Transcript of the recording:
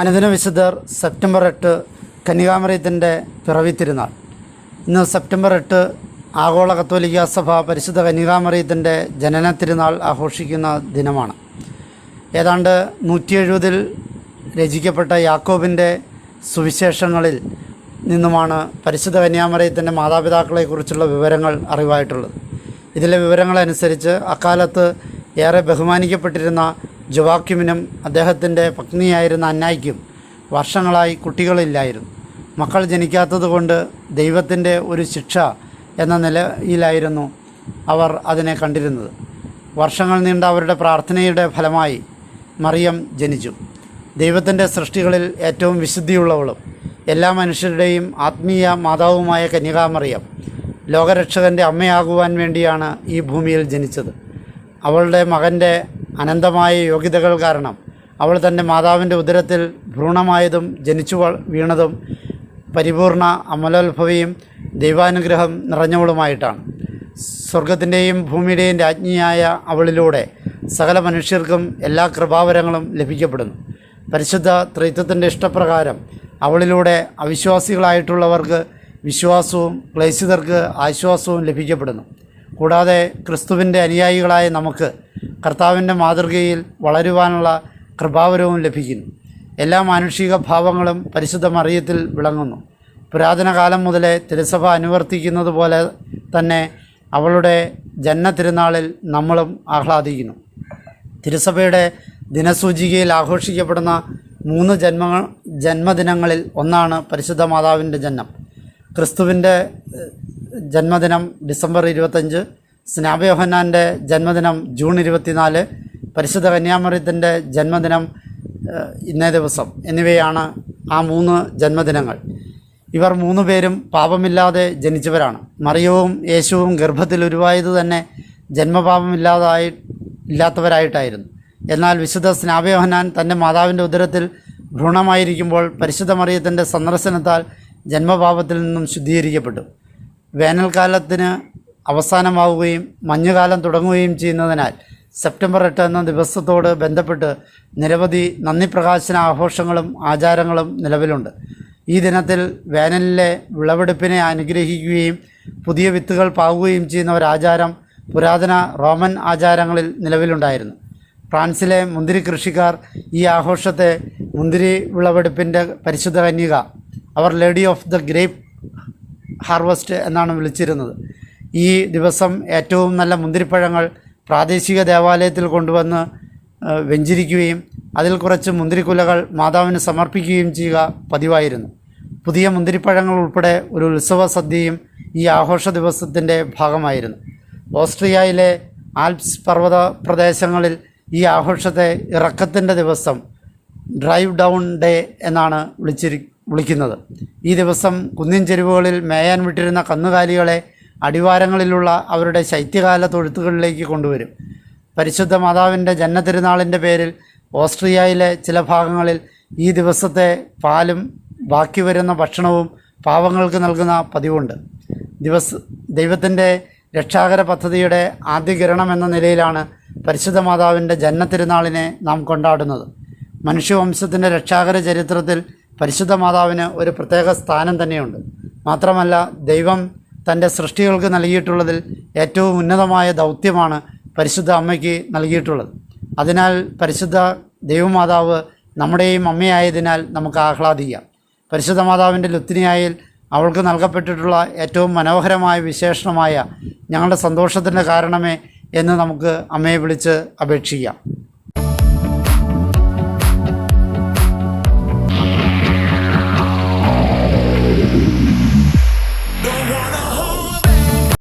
അനുദിന വിശുദ്ധർ സെപ്റ്റംബർ 8 കന്യകാമറിയത്തിൻ്റെ പിറവി തിരുനാൾ. ഇന്ന് സെപ്റ്റംബർ 8 ആഗോള കത്തോലിക്ക സഭ പരിശുദ്ധ കന്യകാമറിയത്തിൻ്റെ ജനന തിരുനാൾ ആഘോഷിക്കുന്ന ദിനമാണ്. ഏതാണ്ട് 170 രചിക്കപ്പെട്ട യാക്കോബിൻ്റെ സുവിശേഷങ്ങളിൽ നിന്നുമാണ് പരിശുദ്ധ കന്യാമറിയത്തിൻ്റെ മാതാപിതാക്കളെക്കുറിച്ചുള്ള വിവരങ്ങൾ അറിവായിട്ടുള്ളത്. ഇതിലെ വിവരങ്ങളനുസരിച്ച് അക്കാലത്ത് ഏറെ ബഹുമാനിക്കപ്പെട്ടിരുന്ന ജോവാക്യമിനും അദ്ദേഹത്തിൻ്റെ പത്നിയായിരുന്ന അന്നായ്ക്കും വർഷങ്ങളായി കുട്ടികളില്ലായിരുന്നു. മക്കൾ ജനിക്കാത്തതുകൊണ്ട് ദൈവത്തിൻ്റെ ഒരു ശിക്ഷ എന്ന നിലയിലായിരുന്നു അവർ അതിനെ കണ്ടിരുന്നത്. വർഷങ്ങൾ നീണ്ട അവരുടെ പ്രാർത്ഥനയുടെ ഫലമായി മറിയം ജനിച്ചു. ദൈവത്തിൻ്റെ സൃഷ്ടികളിൽ ഏറ്റവും വിശുദ്ധിയുള്ളവളും എല്ലാ മനുഷ്യരുടെയും ആത്മീയ മാതാവുമായ കന്യകാമറിയം ലോകരക്ഷകൻ്റെ അമ്മയാകുവാൻ വേണ്ടിയാണ് ഈ ഭൂമിയിൽ ജനിച്ചത്. അവളുടെ മകൻ്റെ അനന്തമായ യോഗ്യതകൾ കാരണം അവൾ തൻ്റെ മാതാവിൻ്റെ ഉദരത്തിൽ ഭ്രൂണമായതും ജനിച്ചു വീണതും പരിപൂർണ അമലോത്ഭവിയും ദൈവാനുഗ്രഹം നിറഞ്ഞവളുമായിട്ടാണ്. സ്വർഗത്തിൻ്റെയും ഭൂമിയുടെയും രാജ്ഞിയായ അവളിലൂടെ സകല മനുഷ്യർക്കും എല്ലാ കൃപാവരങ്ങളും ലഭിക്കപ്പെടുന്നു. പരിശുദ്ധ ത്രിത്വത്തിൻ്റെ ഇഷ്ടപ്രകാരം അവളിലൂടെ അവിശ്വാസികളായിട്ടുള്ളവർക്ക് വിശ്വാസവും ക്ലേശിതർക്ക് ആശ്വാസവും ലഭിക്കപ്പെടുന്നു. കൂടാതെ ക്രിസ്തുവിൻ്റെ അനുയായികളായ നമുക്ക് കർത്താവിൻ്റെ മാതൃകയിൽ വളരുവാനുള്ള കൃപാവരവും ലഭിക്കുന്നു. എല്ലാ മാനുഷിക ഭാവങ്ങളും പരിശുദ്ധ മറിയത്തിൽ വിളങ്ങുന്നു. പുരാതന കാലം മുതലേ തിരുസഭ അനുവർത്തിക്കുന്നത് പോലെ തന്നെ അവളുടെ ജന്മ തിരുനാളിൽ നമ്മളും ആഹ്ലാദിക്കുന്നു. തിരുസഭയുടെ ദിനസൂചികയിൽ ആഘോഷിക്കപ്പെടുന്ന 3 ജന്മദിനങ്ങളിൽ ഒന്നാണ് പരിശുദ്ധ മാതാവിൻ്റെ ജന്മം. ക്രിസ്തുവിൻ്റെ ജന്മദിനം ഡിസംബർ 25, സ്നാപയോഹന്നാൻ്റെ ജന്മദിനം ജൂൺ 24, പരിശുദ്ധ കന്യാമറിയത്തിൻ്റെ ജന്മദിനം ഇന്നേ ദിവസം എന്നിവയാണ് ആ 3 ജന്മദിനങ്ങൾ. ഇവർ 3 പേരും പാപമില്ലാതെ ജനിച്ചവരാണ്. മറിയവും യേശുവും ഗർഭത്തിൽ ഉരുവായത് തന്നെ ഇല്ലാത്തവരായിട്ടായിരുന്നു. എന്നാൽ വിശുദ്ധ സ്നാപയോഹന്നാൻ തൻ്റെ മാതാവിൻ്റെ ഉദരത്തിൽ ഭ്രൂണമായിരിക്കുമ്പോൾ പരിശുദ്ധ മറിയത്തിൻ്റെ സന്ദർശനത്താൽ ജന്മപാപത്തിൽ നിന്നും ശുദ്ധീകരിക്കപ്പെട്ടു. വേനൽക്കാലത്തിന് അവസാനമാവുകയും മഞ്ഞുകാലം തുടങ്ങുകയും ചെയ്യുന്നതിനാൽ സെപ്റ്റംബർ 8 എന്ന ദിവസത്തോട് ബന്ധപ്പെട്ട് നിരവധി നന്ദി പ്രകാശന ആഘോഷങ്ങളും ആചാരങ്ങളും നിലവിലുണ്ട്. ഈ ദിനത്തിൽ വേനലിലെ വിളവെടുപ്പിനെ അനുഗ്രഹിക്കുകയും പുതിയ വിത്തുകൾ പാകുകയും ചെയ്യുന്ന ഒരാചാരം പുരാതന റോമൻ ആചാരങ്ങളിൽ നിലവിലുണ്ടായിരുന്നു. ഫ്രാൻസിലെ മുന്തിരി കൃഷിക്കാർ ഈ ആഘോഷത്തെ മുന്തിരി വിളവെടുപ്പിൻ്റെ പരിശുദ്ധ കന്യക, അവർ lady of the grape harvest എന്നാണ് വിളിച്ചിരുന്നത്. ഈ ദിവസം ഏറ്റവും നല്ല മുന്തിരിപ്പഴങ്ങൾ പ്രാദേശിക ദേവാലയത്തിൽ കൊണ്ടുവന്ന് വെഞ്ചരിക്കുകയും അതിൽ കുറച്ച് മുന്തിരിക്കുലകൾ മാതാവിന് സമർപ്പിക്കുകയും ചെയ്യുക പതിവായിരുന്നു. പുതിയ മുന്തിരിപ്പഴങ്ങൾ ഉൾപ്പെടെ ഒരു ഉത്സവ സദ്യയും ഈ ആഘോഷ ദിവസത്തിൻ്റെ ഭാഗമായിരുന്നു. ഓസ്ട്രിയയിലെ ആൽപ്സ് പർവ്വത പ്രദേശങ്ങളിൽ ഈ ആഘോഷത്തെ ഇറക്കത്തിൻ്റെ ദിവസം ഡ്രൈവ് ഡൗൺ ഡേ എന്നാണ് വിളിക്കുന്നത്. ഈ ദിവസം കുന്നിൻ ചെരുവുകളിൽ മേയാൻ വിട്ടിരുന്ന കന്നുകാലികളെ അടിവാരങ്ങളിലുള്ള അവരുടെ ശൈത്യകാല തൊഴുത്തുകളിലേക്ക് കൊണ്ടുവരും. പരിശുദ്ധ മാതാവിൻ്റെ ജന്മതിരുനാളിൻ്റെ പേരിൽ ഓസ്ട്രിയയിലെ ചില ഭാഗങ്ങളിൽ ഈ ദിവസത്തെ പാലും ബാക്കി വരുന്ന ഭക്ഷണവും പാവങ്ങൾക്ക് നൽകുന്ന പതിവുണ്ട്. ദൈവത്തിൻ്റെ രക്ഷാകര പദ്ധതിയുടെ ആദ്യ കിരണം എന്ന നിലയിലാണ് പരിശുദ്ധ മാതാവിൻ്റെ ജന്മതിരുനാളിനെ നാം കൊണ്ടാടുന്നത്. മനുഷ്യവംശത്തിൻ്റെ രക്ഷാകര ചരിത്രത്തിൽ പരിശുദ്ധ മാതാവിന് ഒരു പ്രത്യേക സ്ഥാനം തന്നെയുണ്ട്. മാത്രമല്ല, ദൈവം തൻ്റെ സൃഷ്ടികൾക്ക് നൽകിയിട്ടുള്ളതിൽ ഏറ്റവും ഉന്നതമായ ദൗത്യമാണ് പരിശുദ്ധ അമ്മയ്ക്ക് നൽകിയിട്ടുള്ളത്. അതിനാൽ പരിശുദ്ധ ദൈവമാതാവ് നമ്മുടെയും അമ്മയായതിനാൽ നമുക്ക് ആഹ്ലാദിക്കാം. പരിശുദ്ധ മാതാവിൻ്റെ ലുത്തിനിയായിൽ അവൾക്ക് നൽകപ്പെട്ടിട്ടുള്ള ഏറ്റവും മനോഹരമായ വിശേഷണമായ ഞങ്ങളുടെ സന്തോഷത്തിൻ്റെ കാരണമേ എന്ന് നമുക്ക് അമ്മയെ വിളിച്ച് അപേക്ഷിക്കാം.